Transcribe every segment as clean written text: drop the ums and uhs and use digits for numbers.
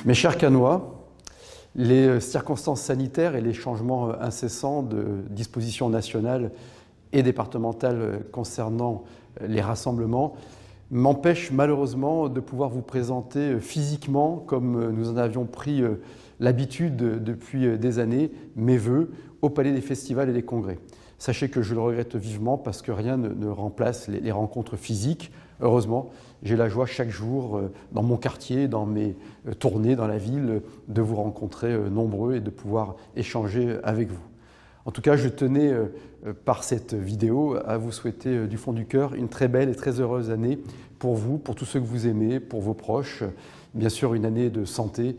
Mes chers Canois, les circonstances sanitaires et les changements incessants de dispositions nationales et départementales concernant les rassemblements m'empêchent malheureusement de pouvoir vous présenter physiquement, comme nous en avions pris l'habitude depuis des années, mes vœux au Palais des Festivals et des Congrès. Sachez que je le regrette vivement parce que rien ne remplace les rencontres physiques. Heureusement, j'ai la joie chaque jour, dans mon quartier, dans mes tournées dans la ville, de vous rencontrer nombreux et de pouvoir échanger avec vous. En tout cas, je tenais, par cette vidéo, à vous souhaiter du fond du cœur une très belle et très heureuse année pour vous, pour tous ceux que vous aimez, pour vos proches. Bien sûr, une année de santé.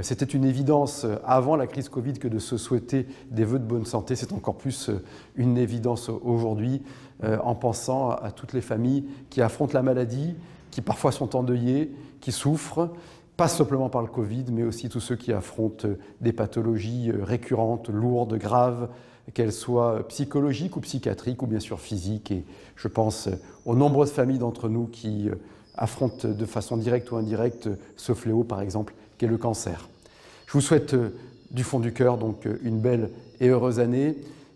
C'était une évidence avant la crise Covid que de se souhaiter des vœux de bonne santé. C'est encore plus une évidence aujourd'hui en pensant à toutes les familles qui affrontent la maladie, qui parfois sont endeuillées, qui souffrent, pas simplement par le Covid, mais aussi tous ceux qui affrontent des pathologies récurrentes, lourdes, graves, qu'elles soient psychologiques ou psychiatriques ou bien sûr physiques. Et je pense aux nombreuses familles d'entre nous qui affrontent de façon directe ou indirecte ce fléau, par exemple, qu'est le cancer. Je vous souhaite du fond du cœur donc une belle et heureuse année,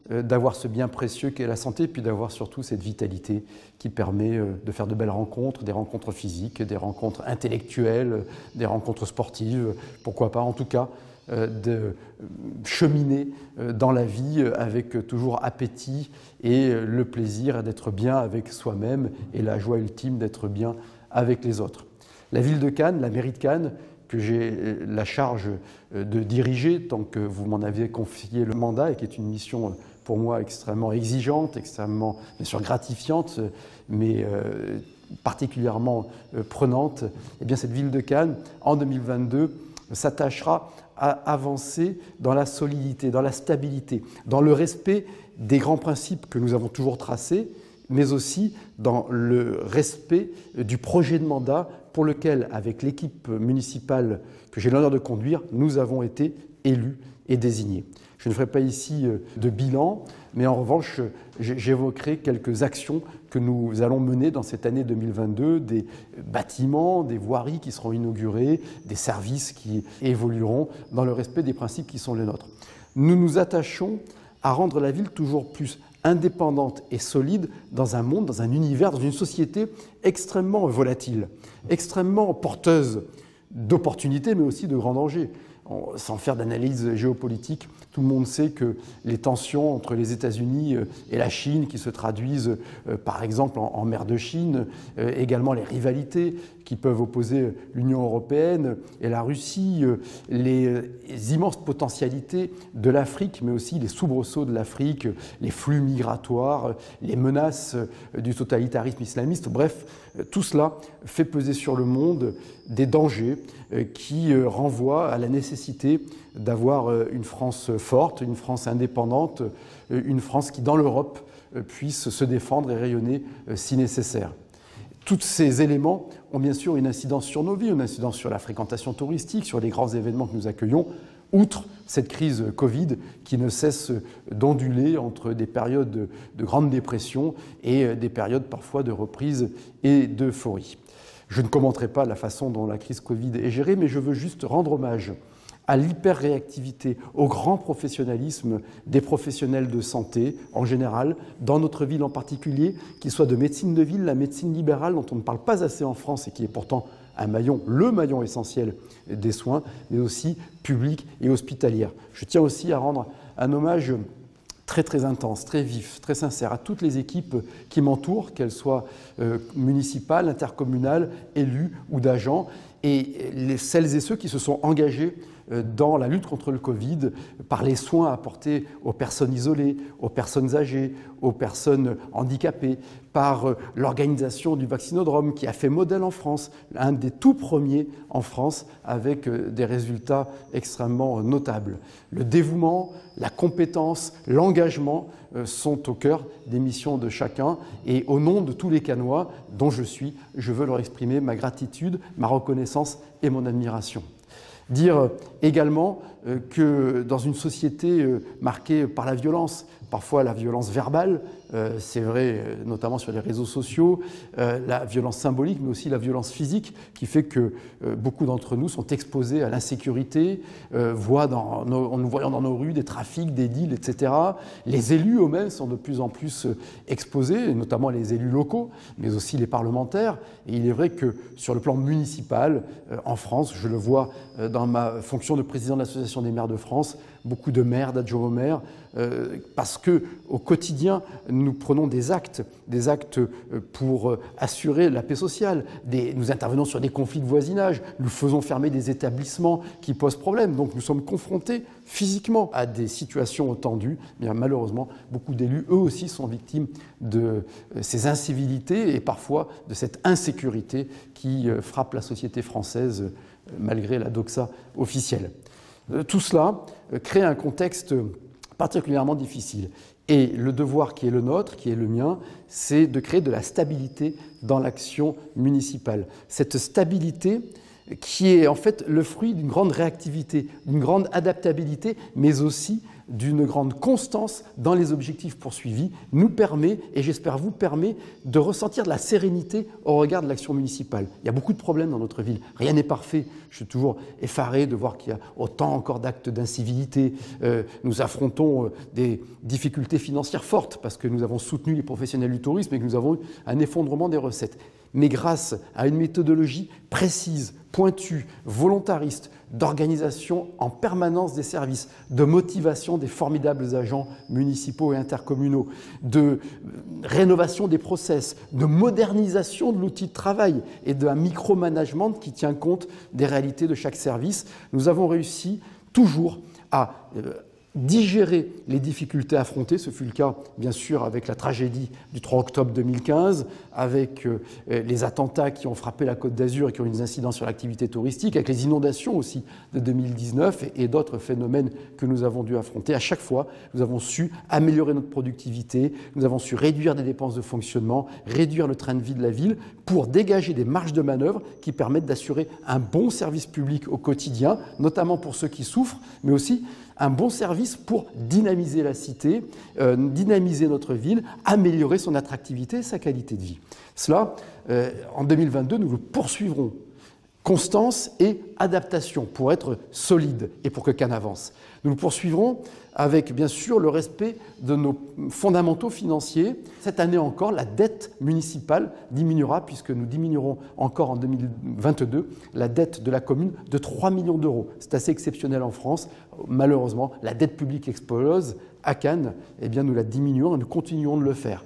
d'avoir ce bien précieux qu'est la santé, puis d'avoir surtout cette vitalité qui permet de faire de belles rencontres, des rencontres physiques, des rencontres intellectuelles, des rencontres sportives, pourquoi pas en tout cas, de cheminer dans la vie avec toujours appétit et le plaisir d'être bien avec soi-même et la joie ultime d'être bien avec les autres. La ville de Cannes, la mairie de Cannes, que j'ai la charge de diriger tant que vous m'en avez confié le mandat et qui est une mission pour moi extrêmement exigeante, extrêmement bien sûr gratifiante, mais particulièrement prenante, eh bien cette ville de Cannes, en 2022, s'attachera à avancer dans la solidité, dans la stabilité, dans le respect des grands principes que nous avons toujours tracés, mais aussi dans le respect du projet de mandat pour lequel, avec l'équipe municipale que j'ai l'honneur de conduire, nous avons été élus et désignés. Je ne ferai pas ici de bilan, mais en revanche, j'évoquerai quelques actions que nous allons mener dans cette année 2022, des bâtiments, des voiries qui seront inaugurés, des services qui évolueront dans le respect des principes qui sont les nôtres. Nous nous attachons à rendre la ville toujours plus indépendante et solide dans un monde, dans un univers, dans une société extrêmement volatile, extrêmement porteuse d'opportunités, mais aussi de grands dangers. Sans faire d'analyse géopolitique, tout le monde sait que les tensions entre les États-Unis et la Chine, qui se traduisent par exemple en mer de Chine, également les rivalités qui peuvent opposer l'Union européenne et la Russie, les immenses potentialités de l'Afrique, mais aussi les soubresauts de l'Afrique, les flux migratoires, les menaces du totalitarisme islamiste, bref, tout cela fait peser sur le monde des dangers qui renvoient à la nécessité d'avoir une France forte, une France indépendante, une France qui, dans l'Europe, puisse se défendre et rayonner si nécessaire. Tous ces éléments ont bien sûr une incidence sur nos vies, une incidence sur la fréquentation touristique, sur les grands événements que nous accueillons, outre cette crise Covid qui ne cesse d'onduler entre des périodes de grande dépression et des périodes parfois de reprise et d'euphorie. Je ne commenterai pas la façon dont la crise Covid est gérée, mais je veux juste rendre hommage à l'hyper-réactivité, au grand professionnalisme des professionnels de santé en général, dans notre ville en particulier, qu'ils soient de médecine de ville, la médecine libérale dont on ne parle pas assez en France et qui est pourtant un maillon, le maillon essentiel des soins, mais aussi publique et hospitalière. Je tiens aussi à rendre un hommage très intense, très vif, très sincère à toutes les équipes qui m'entourent, qu'elles soient municipales, intercommunales, élus ou d'agents, et celles et ceux qui se sont engagés dans la lutte contre le Covid, par les soins apportés aux personnes isolées, aux personnes âgées, aux personnes handicapées, par l'organisation du vaccinodrome qui a fait modèle en France, un des tout premiers en France avec des résultats extrêmement notables. Le dévouement, la compétence, l'engagement sont au cœur des missions de chacun et au nom de tous les Canois dont je veux leur exprimer ma gratitude, ma reconnaissance et mon admiration. Dire également que dans une société marquée par la violence, parfois la violence verbale, c'est vrai notamment sur les réseaux sociaux, la violence symbolique, mais aussi la violence physique, qui fait que beaucoup d'entre nous sont exposés à l'insécurité, en nous voyant dans nos rues des trafics, des deals, etc. Les élus eux-mêmes sont de plus en plus exposés, notamment les élus locaux, mais aussi les parlementaires. Et il est vrai que sur le plan municipal, en France, je le vois dans ma fonction de président de l'Association des maires de France, beaucoup de maires, d'adjoints au maire, parce qu'au quotidien, nous prenons des actes pour assurer la paix sociale. Nous intervenons sur des conflits de voisinage, nous faisons fermer des établissements qui posent problème. Donc nous sommes confrontés physiquement à des situations tendues. Bien, malheureusement, beaucoup d'élus, eux aussi, sont victimes de ces incivilités et parfois de cette insécurité qui frappe la société française malgré la doxa officielle. Tout cela crée un contexte particulièrement difficile. Et le devoir qui est le nôtre, qui est le mien, c'est de créer de la stabilité dans l'action municipale. Cette stabilité qui est en fait le fruit d'une grande réactivité, d'une grande adaptabilité, mais aussi d'une grande constance dans les objectifs poursuivis, nous permet, et j'espère vous permet, de ressentir de la sérénité au regard de l'action municipale. Il y a beaucoup de problèmes dans notre ville, rien n'est parfait. Je suis toujours effaré de voir qu'il y a autant encore d'actes d'incivilité. Nous affrontons des difficultés financières fortes parce que nous avons soutenu les professionnels du tourisme et que nous avons eu un effondrement des recettes. Mais grâce à une méthodologie précise, pointue, volontariste, d'organisation en permanence des services, de motivation des formidables agents municipaux et intercommunaux, de rénovation des process, de modernisation de l'outil de travail et d'un micromanagement qui tient compte des réalités de chaque service, nous avons réussi toujours à digérer les difficultés affrontées. Ce fut le cas, bien sûr, avec la tragédie du 3 octobre 2015, avec les attentats qui ont frappé la Côte d'Azur et qui ont eu des incidences sur l'activité touristique, avec les inondations aussi de 2019 et d'autres phénomènes que nous avons dû affronter. À chaque fois, nous avons su améliorer notre productivité, nous avons su réduire des dépenses de fonctionnement, réduire le train de vie de la ville pour dégager des marges de manœuvre qui permettent d'assurer un bon service public au quotidien, notamment pour ceux qui souffrent, mais aussi un bon service pour dynamiser la cité, dynamiser notre ville, améliorer son attractivité et sa qualité de vie. Cela, en 2022, nous le poursuivrons. Constance et adaptation pour être solide et pour que Cannes avance. Nous le poursuivrons avec, bien sûr, le respect de nos fondamentaux financiers. Cette année encore, la dette municipale diminuera puisque nous diminuerons encore en 2022 la dette de la commune de 3 millions d'euros. C'est assez exceptionnel en France. Malheureusement, la dette publique explose. À Cannes, eh bien, nous la diminuons et nous continuons de le faire.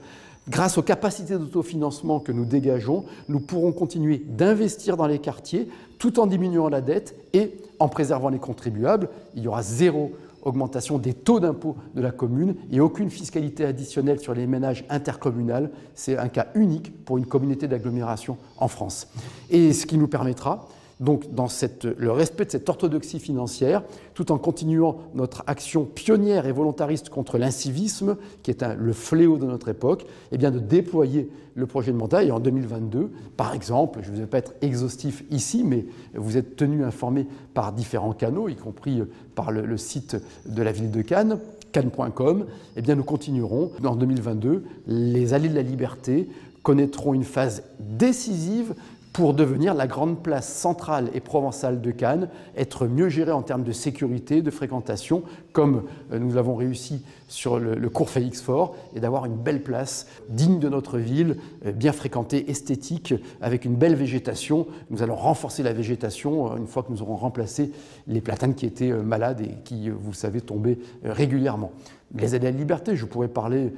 Grâce aux capacités d'autofinancement que nous dégageons, nous pourrons continuer d'investir dans les quartiers tout en diminuant la dette et en préservant les contribuables. Il y aura zéro augmentation des taux d'impôt de la commune et aucune fiscalité additionnelle sur les ménages intercommunaux. C'est un cas unique pour une communauté d'agglomération en France. Et ce qui nous permettra, donc dans le respect de cette orthodoxie financière, tout en continuant notre action pionnière et volontariste contre l'incivisme, qui est le fléau de notre époque, eh bien de déployer le projet de mandat. Et en 2022, par exemple, je ne vais pas être exhaustif ici, mais vous êtes tenus informés par différents canaux, y compris par le site de la ville de Cannes, cannes.com, eh bien nous continuerons. En 2022, les Allées de la Liberté connaîtront une phase décisive pour devenir la grande place centrale et provençale de Cannes, être mieux gérée en termes de sécurité, de fréquentation, comme nous l'avons réussi sur le cours Félix Faure, et d'avoir une belle place digne de notre ville, bien fréquentée, esthétique, avec une belle végétation. Nous allons renforcer la végétation une fois que nous aurons remplacé les platanes qui étaient malades et qui, vous le savez, tombaient régulièrement. Les Allées de la Liberté, je pourrais parler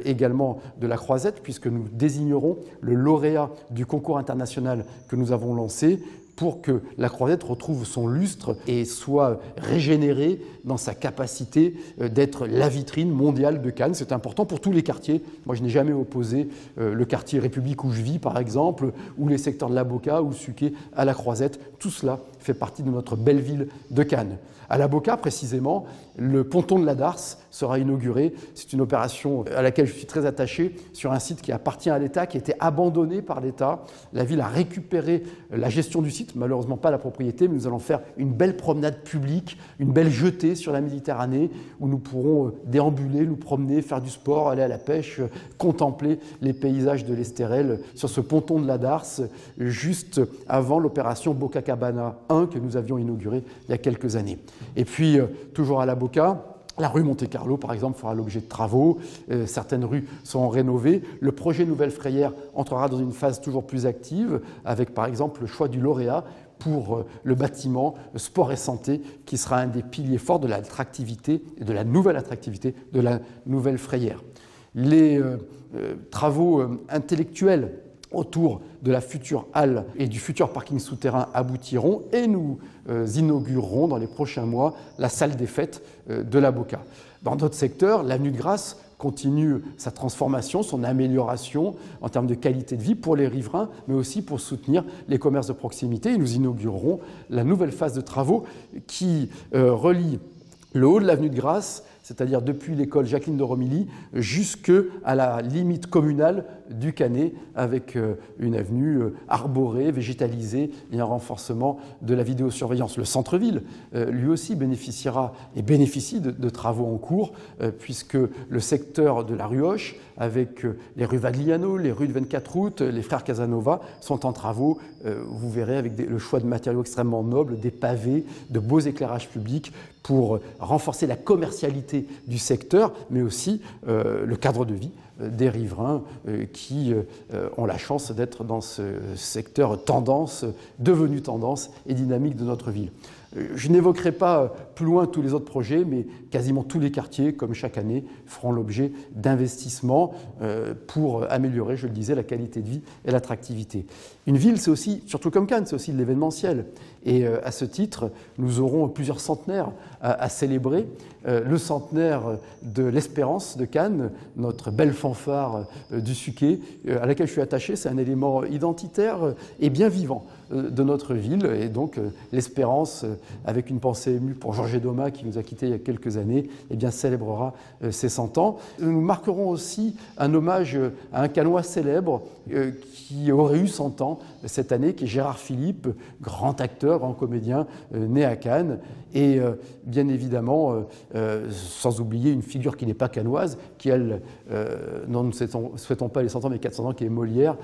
également de la Croisette, puisque nous désignerons le lauréat du concours international que nous avons lancé pour que la Croisette retrouve son lustre et soit régénérée dans sa capacité d'être la vitrine mondiale de Cannes. C'est important pour tous les quartiers. Moi, je n'ai jamais opposé le quartier République où je vis, par exemple, ou les secteurs de La Boca ou Suquet à la Croisette. Tout cela fait partie de notre belle ville de Cannes. À La Boca, précisément, le ponton de la Darse sera inauguré. C'est une opération à laquelle je suis très attaché, sur un site qui appartient à l'État, qui a été abandonné par l'État. La ville a récupéré la gestion du site. site, malheureusement pas la propriété, mais nous allons faire une belle promenade publique, une belle jetée sur la Méditerranée, où nous pourrons déambuler, nous promener, faire du sport, aller à la pêche, contempler les paysages de l'Estérel sur ce ponton de la Darse, juste avant l'opération Boca Cabana 1 que nous avions inaugurée il y a quelques années. Et puis, toujours à la Boca, la rue Monte-Carlo, par exemple, fera l'objet de travaux. Certaines rues seront rénovées. Le projet Nouvelle Frayère entrera dans une phase toujours plus active, avec, par exemple, le choix du lauréat pour le bâtiment sport et santé, qui sera un des piliers forts de l'attractivité et de la nouvelle attractivité de la Nouvelle Frayère. Les travaux intellectuels autour de la future halle et du futur parking souterrain aboutiront et nous inaugurerons dans les prochains mois la salle des fêtes de la Boca. Dans d'autres secteurs, l'avenue de Grasse continue sa transformation, son amélioration en termes de qualité de vie pour les riverains, mais aussi pour soutenir les commerces de proximité. Et nous inaugurerons la nouvelle phase de travaux qui relie le haut de l'avenue de Grasse, c'est-à-dire depuis l'école Jacqueline de Romilly jusqu'à la limite communale du Canet, avec une avenue arborée, végétalisée et un renforcement de la vidéosurveillance. Le centre-ville, lui aussi, bénéficiera et bénéficie de travaux en cours, puisque le secteur de la rue Hoche, avec les rues Vagliano, les rues de 24 août, les frères Casanova, sont en travaux, vous verrez, avec le choix de matériaux extrêmement nobles, des pavés, de beaux éclairages publics pour renforcer la commercialité du secteur, mais aussi le cadre de vie des riverains qui ont la chance d'être dans ce secteur tendance, devenu tendance et dynamique de notre ville. Je n'évoquerai pas plus loin tous les autres projets, mais quasiment tous les quartiers, comme chaque année, feront l'objet d'investissements pour améliorer, je le disais, la qualité de vie et l'attractivité. Une ville, c'est aussi, surtout comme Cannes, c'est aussi de l'événementiel. Et à ce titre, nous aurons plusieurs centenaires à célébrer. Le centenaire de l'Espérance de Cannes, notre belle fanfare du Suquet, à laquelle je suis attaché, c'est un élément identitaire et bien vivant de notre ville. Et donc l'Espérance, avec une pensée émue pour Georges Doma, qui nous a quittés il y a quelques années, eh bien, célébrera ses 100 ans. Nous marquerons aussi un hommage à un Cannois célèbre qui aurait eu 100 ans cette année, qui est Gérard Philippe, grand acteur, grand comédien, né à Cannes. Et bien évidemment, sans oublier une figure qui n'est pas cannoise, qui, elle, non, nous ne souhaitons pas les 100 ans, mais 400 ans, qui est Molière,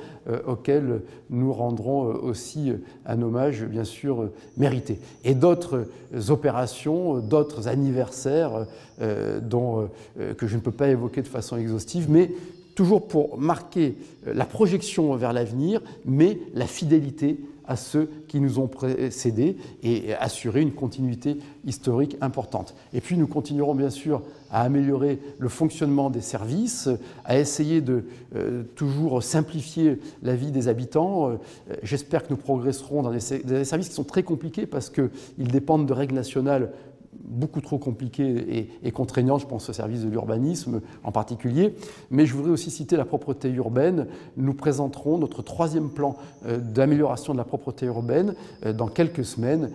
auquel nous rendrons aussi un hommage, bien sûr, mérité. Et d'autres opérations, d'autres anniversaires que je ne peux pas évoquer de façon exhaustive, mais toujours pour marquer la projection vers l'avenir, mais la fidélité à ceux qui nous ont précédés et assurer une continuité historique importante. Et puis nous continuerons bien sûr à améliorer le fonctionnement des services, à essayer de toujours simplifier la vie des habitants. J'espère que nous progresserons dans des services qui sont très compliqués parce qu'ils dépendent de règles nationales beaucoup trop compliquées et contraignantes, je pense au service de l'urbanisme en particulier. Mais je voudrais aussi citer la propreté urbaine. Nous présenterons notre 3e plan d'amélioration de la propreté urbaine dans quelques semaines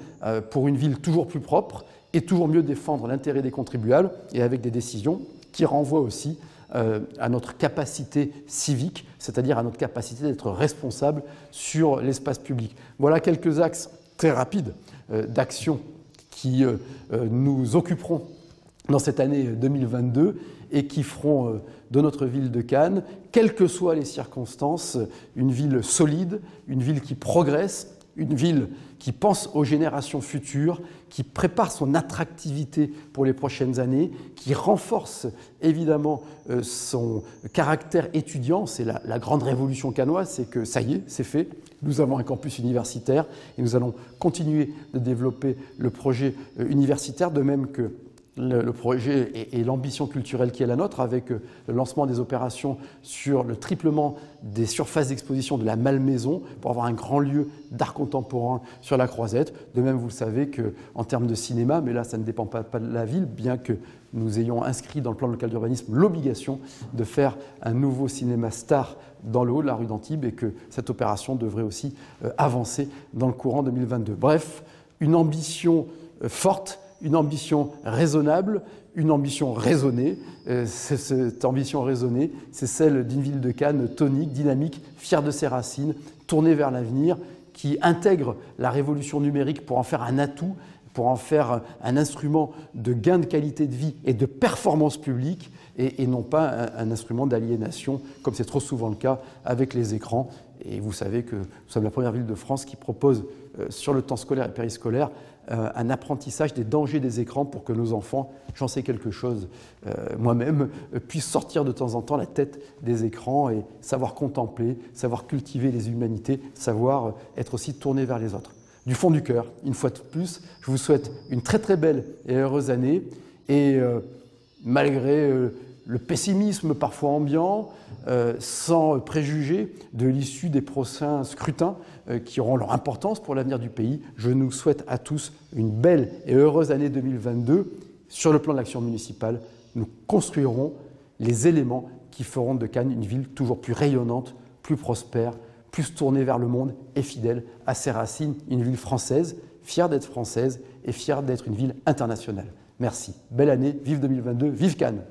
pour une ville toujours plus propre et toujours mieux défendre l'intérêt des contribuables et avec des décisions qui renvoient aussi à notre capacité civique, c'est-à-dire à notre capacité d'être responsable sur l'espace public. Voilà quelques axes très rapides d'action qui nous occuperont dans cette année 2022 et qui feront de notre ville de Cannes, quelles que soient les circonstances, une ville solide, une ville qui progresse, une ville qui pense aux générations futures, qui prépare son attractivité pour les prochaines années, qui renforce évidemment son caractère étudiant. C'est la grande révolution cannoise, c'est que ça y est, c'est fait. Nous avons un campus universitaire et nous allons continuer de développer le projet universitaire, de même que le projet et l'ambition culturelle qui est la nôtre, avec le lancement des opérations sur le triplement des surfaces d'exposition de la Malmaison pour avoir un grand lieu d'art contemporain sur la Croisette. De même, vous le savez qu'en termes de cinéma, mais là ça ne dépend pas de la ville, bien que nous ayons inscrit dans le plan local d'urbanisme l'obligation de faire un nouveau cinéma star dans le haut de la rue d'Antibes et que cette opération devrait aussi avancer dans le courant 2022. Bref, une ambition forte, une ambition raisonnable, une ambition raisonnée. Cette ambition raisonnée, c'est celle d'une ville de Cannes tonique, dynamique, fière de ses racines, tournée vers l'avenir, qui intègre la révolution numérique pour en faire un atout, pour en faire un instrument de gain de qualité de vie et de performance publique, et non pas un instrument d'aliénation, comme c'est trop souvent le cas avec les écrans. Et vous savez que nous sommes la première ville de France qui propose, sur le temps scolaire et périscolaire, un apprentissage des dangers des écrans pour que nos enfants, j'en sais quelque chose moi-même, puissent sortir de temps en temps la tête des écrans et savoir contempler, savoir cultiver les humanités, savoir être aussi tourné vers les autres. Du fond du cœur, une fois de plus, je vous souhaite une très très belle et heureuse année, et malgré le pessimisme parfois ambiant, sans préjuger de l'issue des prochains scrutins qui auront leur importance pour l'avenir du pays, je nous souhaite à tous une belle et heureuse année 2022. Sur le plan de l'action municipale, nous construirons les éléments qui feront de Cannes une ville toujours plus rayonnante, plus prospère, plus tournée vers le monde et fidèle à ses racines, une ville française, fière d'être française et fière d'être une ville internationale. Merci. Belle année, vive 2022, vive Cannes!